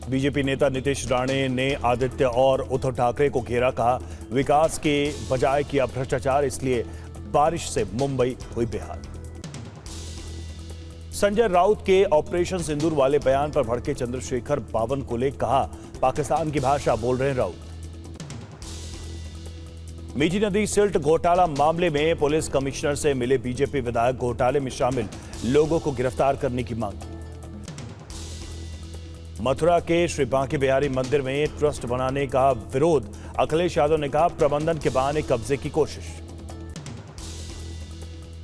BJP नेता नीतीश राणे ने आदित्य और उद्धव ठाकरे को घेरा, कहा विकास के बजाय किया भ्रष्टाचार, इसलिए बारिश से मुंबई हुई बेहाल। संजय राउत के ऑपरेशन सिंदूर वाले बयान पर भड़के चंद्रशेखर बावनकुले, कहा पाकिस्तान की भाषा बोल रहे हैं राउत। मीठी नदी सिल्ट घोटाला मामले में पुलिस कमिश्नर से मिले बीजेपी विधायक, घोटाले में शामिल लोगों को गिरफ्तार करने की मांग। मथुरा के श्री बांके बिहारी मंदिर में ट्रस्ट बनाने का विरोध, अखिलेश यादव ने कहा प्रबंधन के बहाने कब्जे की कोशिश।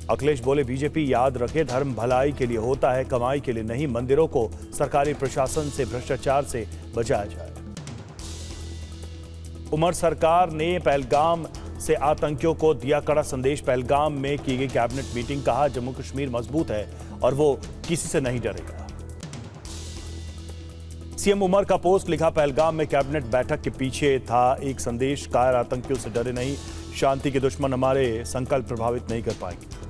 अखिलेश बोले बीजेपी याद रखे धर्म भलाई के लिए होता है, कमाई के लिए नहीं। मंदिरों को सरकारी प्रशासन से भ्रष्टाचार से बचाया जाए। उमर सरकार ने पहलगाम से आतंकियों को दिया कड़ा संदेश, पहलगाम में की गई कैबिनेट मीटिंग, कहा जम्मू कश्मीर मजबूत है और वो किसी से नहीं डरेगा। सीएम उमर का पोस्ट लिखा, पहलगाम में कैबिनेट बैठक के पीछे था एक संदेश, कायर आतंकियों से डरे नहीं, शांति के दुश्मन हमारे संकल्प प्रभावित नहीं कर पाएंगे।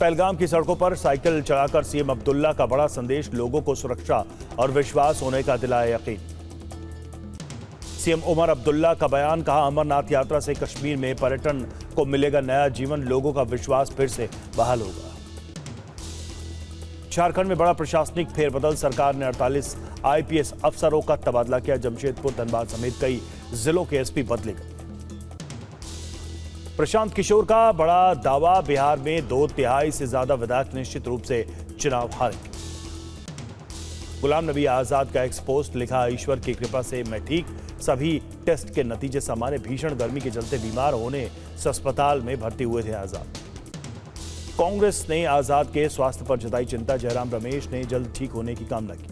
पहलगाम की सड़कों पर साइकिल चलाकर सीएम अब्दुल्ला का बड़ा संदेश, लोगों को सुरक्षा और विश्वास होने का दिलाया यकीन। सीएम उमर अब्दुल्ला का बयान, कहा अमरनाथ यात्रा से कश्मीर में पर्यटन को मिलेगा नया जीवन, लोगों का विश्वास फिर से बहाल होगा। झारखंड में बड़ा प्रशासनिक फेरबदल, सरकार ने 48 आईपीएस अफसरों का तबादला किया, जमशेदपुर धनबाद समेत कई जिलों के एसपी बदले गए। प्रशांत किशोर का बड़ा दावा, बिहार में 2/3 से ज्यादा विधायक निश्चित रूप से चुनाव हारेंगे। गुलाम नबी आजाद का एक्स पोस्ट लिखा, ईश्वर की कृपा से मैं ठीक, सभी टेस्ट के नतीजे सामान्य, भीषण गर्मी के चलते बीमार होने से अस्पताल में भर्ती हुए थे आजाद। कांग्रेस ने आजाद के स्वास्थ्य पर जताई चिंता, जयराम रमेश ने जल्द ठीक होने की कामना की।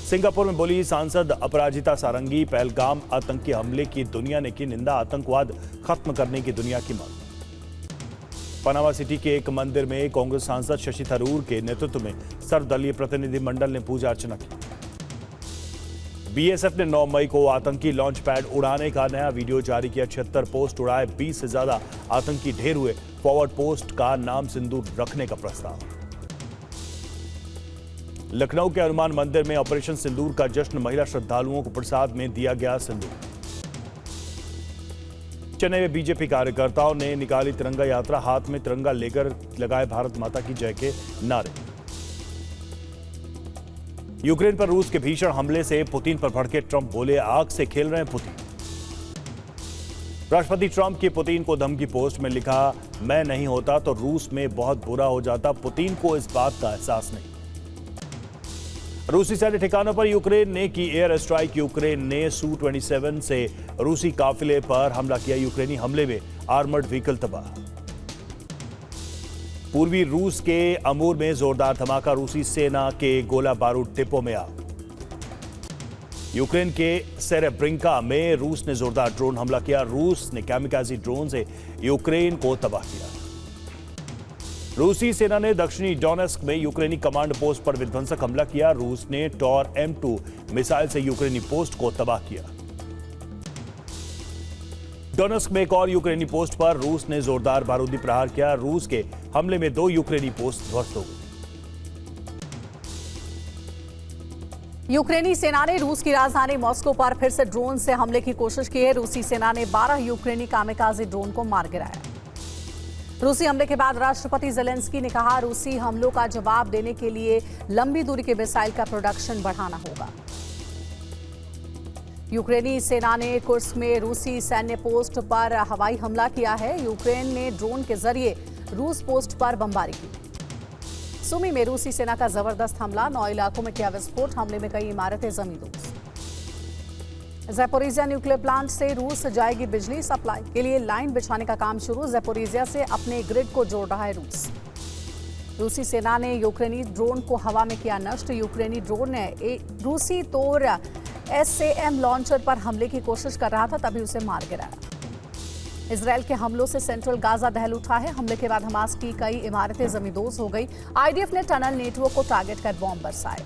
सिंगापुर में बोली सांसद अपराजिता सारंगी, पहलगाम आतंकी हमले की दुनिया ने की निंदा, आतंकवाद खत्म करने की दुनिया की मांग। पनामा सिटी के एक मंदिर में कांग्रेस सांसद शशि थरूर के नेतृत्व में सर्वदलीय प्रतिनिधिमंडल ने पूजा अर्चना की। बीएसएफ ने 9 मई को आतंकी लॉन्च पैड उड़ाने का नया वीडियो जारी किया, 76 पोस्ट उड़ाए, 20 से ज्यादा आतंकी ढेर हुए, फॉरवर्ड पोस्ट का नाम सिंदूर रखने का प्रस्ताव। लखनऊ के हनुमान मंदिर में ऑपरेशन सिंदूर का जश्न, महिला श्रद्धालुओं को प्रसाद में दिया गया सिंदूर। चेन्नई में बीजेपी कार्यकर्ताओं ने निकाली तिरंगा यात्रा, हाथ में तिरंगा लेकर लगाए भारत माता की जय के नारे। यूक्रेन पर रूस के भीषण हमले से पुतिन पर भड़के ट्रंप, बोले आग से खेल रहे हैं पुतिन। राष्ट्रपति ट्रंप की पुतिन को धमकी पोस्ट में लिखा, मैं नहीं होता तो रूस में बहुत बुरा हो जाता, पुतिन को इस बात का एहसास नहीं। रूसी सैन्य ठिकानों पर यूक्रेन ने की एयर स्ट्राइक, यूक्रेन ने Su-27 से रूसी काफिले पर हमला किया, यूक्रेनी हमले में आर्मर्ड व्हीकल तबाह। पूर्वी रूस के अमूर में जोरदार धमाका, रूसी सेना के गोला बारूद डिपो में आग। यूक्रेन के सेरेब्रिंका में रूस ने जोरदार ड्रोन हमला किया, रूस ने कैमिकाजी ड्रोन से यूक्रेन को तबाह किया। रूसी सेना ने दक्षिणी डोनेस्क में यूक्रेनी कमांड पोस्ट पर विध्वंसक हमला किया, रूस ने टॉर M2 मिसाइल से यूक्रेनी पोस्ट को तबाह किया। डोनेस्क में एक और यूक्रेनी पोस्ट पर रूस ने जोरदार बारूदी प्रहार किया, रूस के हमले में 2 यूक्रेनी पोस्ट ध्वस्त हो गई। यूक्रेनी सेना ने रूस की राजधानी मॉस्को पर फिर से ड्रोन से हमले की कोशिश की है, रूसी सेना ने 12 यूक्रेनी कामिकाज़ी ड्रोन को मार गिराया। रूसी हमले के बाद राष्ट्रपति ज़ेलेंस्की ने कहा, रूसी हमलों का जवाब देने के लिए लंबी दूरी के मिसाइल का प्रोडक्शन बढ़ाना होगा। यूक्रेनी सेना ने कुर्स्क में रूसी सैन्य पोस्ट पर हवाई हमला किया है, यूक्रेन ने ड्रोन के जरिए रूस पोस्ट पर बमबारी की। सुमी में रूसी सेना का जबरदस्त हमला, 9 इलाकों में किया विस्फोट, हमले में कई इमारतें जमींदोज। ज़ैपोरिज़िया न्यूक्लियर प्लांट से रूस जाएगी बिजली, सप्लाई के लिए लाइन बिछाने का काम शुरू, ज़ैपोरिज़िया से अपने ग्रिड को जोड़ रहा है रूस। रूसी सेना ने यूक्रेनी ड्रोन को हवा में किया नष्ट, यूक्रेनी ड्रोन ने रूसी तोर SAM लॉन्चर पर हमले की कोशिश कर रहा था, तभी उसे मार गिराया। इजरायल के हमलों से सेंट्रल गाजा दहल उठा है, हमले के बाद हमास की कई इमारतें जमींदोज हो गई, IDF ने टनल नेटवर्क को टारगेट कर बॉम्ब बरसाए।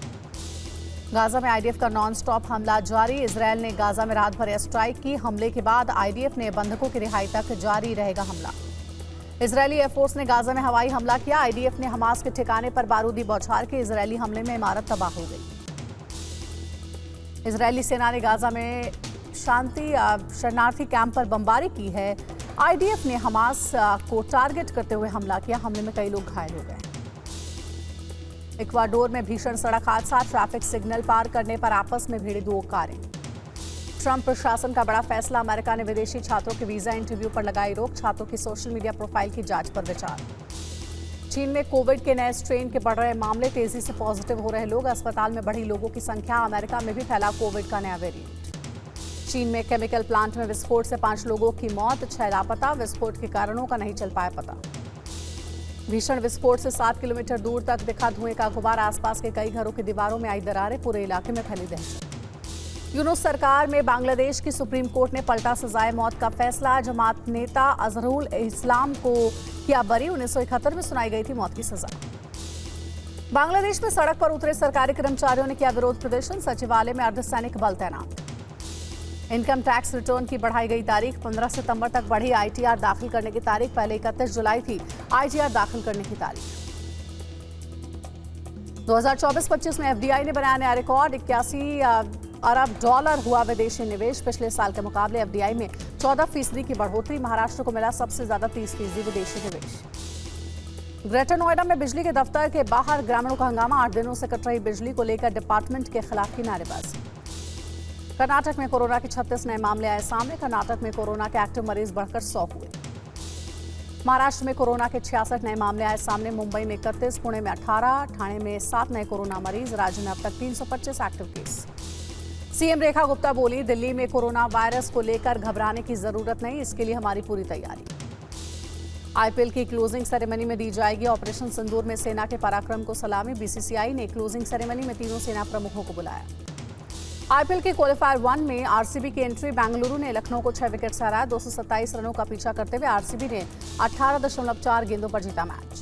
गाजा में IDF का नॉन स्टॉप हमला जारी, इजरायल ने गाजा में रात भर एयर स्ट्राइक की, हमले के बाद IDF ने बंधकों की रिहाई तक जारी रहेगा हमला। इजरायली एयरफोर्स ने गाजा में हवाई हमला किया। आईडीएफ ने हमास के ठिकाने पर बारूदी बौछार के इजरायली हमले में इमारत तबाह हो गई। इजरायली सेना ने गाजा में शांति शरणार्थी कैंप पर बमबारी की है। आईडीएफ ने हमास को टारगेट करते हुए हमला किया। हमले में कई लोग घायल हो गए। इक्वाडोर में भीषण सड़क हादसा, ट्रैफिक सिग्नल पार करने पर आपस में भिड़ी दो कारें। ट्रंप प्रशासन का बड़ा फैसला, अमेरिका ने विदेशी छात्रों के वीजा इंटरव्यू पर लगाई रोक। छात्रों की सोशल मीडिया प्रोफाइल की जांच पर विचार। चीन में कोविड के नए स्ट्रेन के बढ़ रहे मामले, तेजी से पॉजिटिव हो रहे लोग, अस्पताल में बढ़ी लोगों की संख्या। अमेरिका में भी फैला कोविड का नया वेरिएंट। चीन में केमिकल प्लांट में विस्फोट से 5 लोगों की मौत, 6 लापता। विस्फोट के कारणों का नहीं चल पाया पता। भीषण विस्फोट से 7 किलोमीटर दूर तक दिखा धुएं का गुबार। आसपास के कई घरों की दीवारों में आई दरारें, पूरे इलाके में फैली दहशत। यूनुस सरकार में बांग्लादेश की सुप्रीम कोर्ट ने पलटा सजाए मौत का फैसला। जमात नेता अजहरुल इस्लाम को किया बरी। 1971 में सुनाई गई थी मौत की सजा। बांग्लादेश में सड़क पर उतरे सरकारी कर्मचारियों ने किया विरोध प्रदर्शन। सचिवालय में अर्धसैनिक बल तैनात। इनकम टैक्स रिटर्न की बढ़ाई गई तारीख, 15 सितंबर तक बढ़ी आईटीआर दाखिल करने की तारीख। पहले 31 जुलाई थी आईटीआर दाखिल करने की तारीख। 2024-25 में एफडीआई ने बनाया नया रिकॉर्ड। 81 अरब डॉलर हुआ विदेशी निवेश। पिछले साल के मुकाबले एफडीआई में 14% की बढ़ोतरी। महाराष्ट्र को मिला सबसे ज्यादा 30% विदेशी निवेश। ग्रेटर नोएडा में बिजली के दफ्तर के बाहर ग्रामीणों का हंगामा। 8 दिनों से कट रही बिजली को लेकर डिपार्टमेंट के खिलाफ की नारेबाजी। कर्नाटक में कोरोना के 36 नए मामले आए सामने। कर्नाटक में कोरोना के एक्टिव मरीज बढ़कर 100 हुए। महाराष्ट्र में कोरोना के 66 नए मामले आए सामने। मुंबई में 31, पुणे में 18, ठाणे में 7 नए कोरोना मरीज। राज्य में अब तक 325 active case. CM Rekha Gupta बोली, दिल्ली में कोरोना वायरस को लेकर घबराने की जरूरत नहीं, इसके लिए हमारी पूरी तैयारी। आईपीएल की क्लोजिंग सेरेमनी में दी जाएगी ऑपरेशन सिंदूर में सेना के पराक्रम को सलामी। बीसीसीआई ने क्लोजिंग सेरेमनी में तीनों सेना प्रमुखों को बुलाया। आईपीएल के क्वालिफायर 1 में आरसीबी की एंट्री। बेंगलुरु ने लखनऊ को 6 विकेट से हराया। 227 रनों का पीछा करते हुए आरसीबी ने 18.4 गेंदों पर जीता मैच।